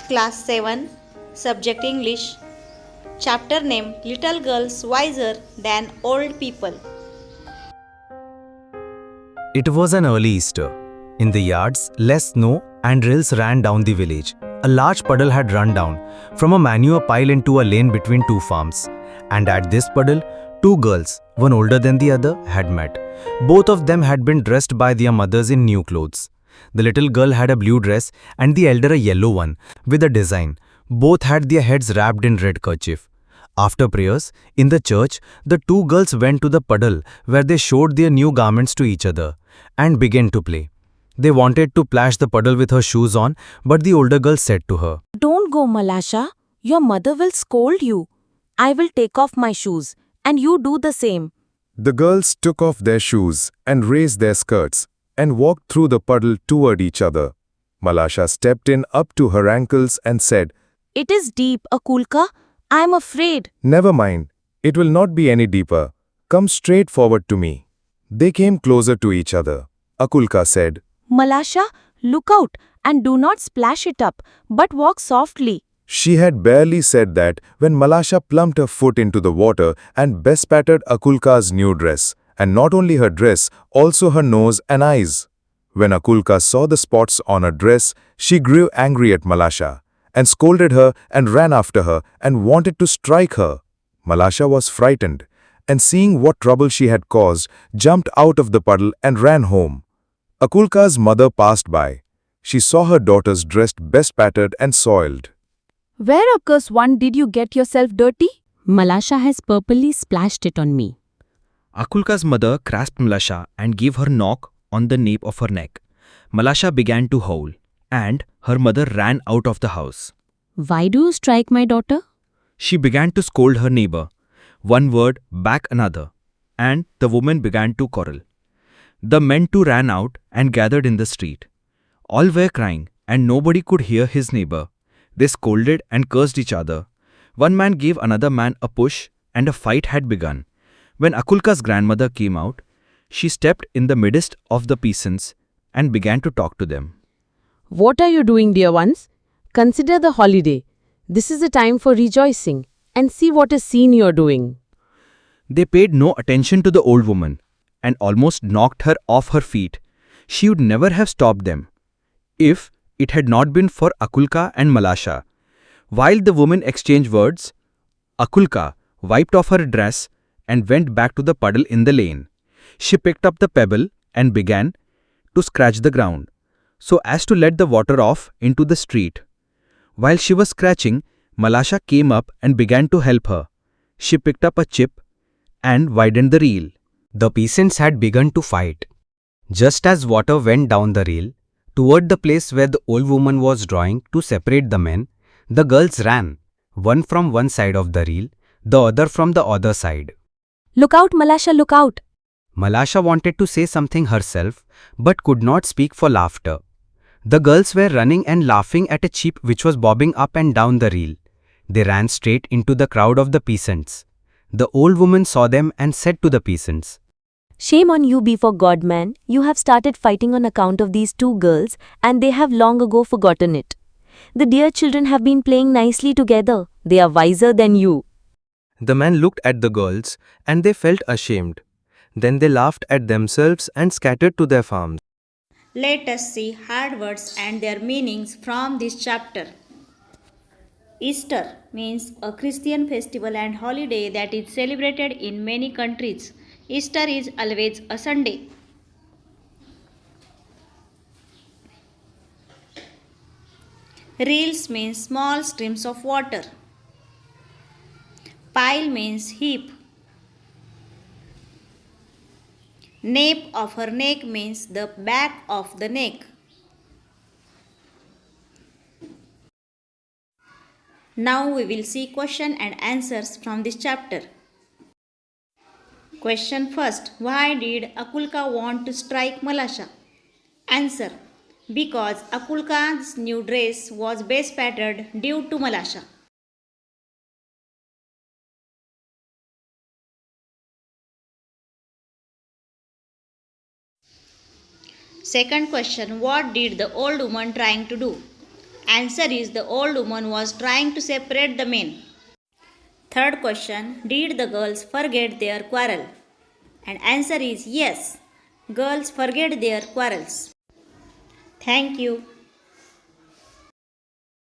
Class 7, Subject English. Chapter name Little Girls Wiser Than Old People. It was an early Easter. In the yards, less snow and rills ran down the village. A large puddle had run down from a manure pile into a lane between two farms. And at this puddle, two girls, one older than the other, had met. Both of them had been dressed by their mothers in new clothes. The little girl had a blue dress and the elder a yellow one, with a design. Both had their heads wrapped in red kerchief. After prayers, in the church, the two girls went to the puddle where they showed their new garments to each other and began to play. They wanted to plash the puddle with her shoes on, but the older girl said to her, Don't go, Malasha. Your mother will scold you. I will take off my shoes, and you do the same. The girls took off their shoes and raised their skirts and walked through the puddle toward each other. Malasha stepped in up to her ankles and said, It is deep, Akulka. I am afraid. Never mind, it will not be any deeper. Come straight forward to me. They came closer to each other. Akulka said, Malasha, look out and do not splash it up, but walk softly. She had barely said that when Malasha plumped her foot into the water and bespattered Akulka's new dress, and not only her dress, also her nose and eyes. When Akulka saw the spots on her dress, she grew angry at Malasha and scolded her and ran after her and wanted to strike her. Malasha was frightened and seeing what trouble she had caused, jumped out of the puddle and ran home. Akulka's mother passed by. She saw her daughters dressed bespattered and soiled. Where, accursed one, did you get yourself dirty? Malasha has purposely splashed it on me. Akulka's mother grasped Malasha and gave her knock on the nape of her neck. Malasha began to howl, and her mother ran out of the house. Why do you strike my daughter? She began to scold her neighbor. One word, back another, and the woman began to quarrel. The men too ran out and gathered in the street. All were crying, and nobody could hear his neighbor. They scolded and cursed each other. One man gave another man a push, and a fight had begun. When Akulka's grandmother came out, she stepped in the midst of the peasants and began to talk to them. What are you doing, dear ones? Consider the holiday. This is a time for rejoicing, and see what a scene you are doing. They paid no attention to the old woman and almost knocked her off her feet. She would never have stopped them if it had not been for Akulka and Malasha. While the women exchanged words, Akulka wiped off her dress and went back to the puddle in the lane. She picked up the pebble and began to scratch the ground, so as to let the water off into the street. While she was scratching, Malasha came up and began to help her. She picked up a chip and widened the reel. The peasants had begun to fight. Just as water went down the rail, toward the place where the old woman was drawing to separate the men, the girls ran, one from one side of the reel, the other from the other side. Look out, Malasha, look out. Malasha wanted to say something herself, but could not speak for laughter. The girls were running and laughing at a chip which was bobbing up and down the reel. They ran straight into the crowd of the peasants. The old woman saw them and said to the peasants, Shame on you before God, man. You have started fighting on account of these two girls, and they have long ago forgotten it. The dear children have been playing nicely together. They are wiser than you. The men looked at the girls and they felt ashamed. Then they laughed at themselves and scattered to their farms. Let us see hard words and their meanings from this chapter. Easter means a Christian festival and holiday that is celebrated in many countries. Easter is always a Sunday. Reels means small streams of water. Pile means heap. Nape of her neck means the back of the neck. Now we will see question and answers from this chapter. Question first. Why did Akulka want to strike Malasha? Answer. Because Akulka's new dress was bespattered due to Malasha. Second question. What did the old woman trying to do? Answer is the old woman was trying to separate the men. Third question, did the girls forget their quarrel? And answer is yes, girls forget their quarrels. Thank you.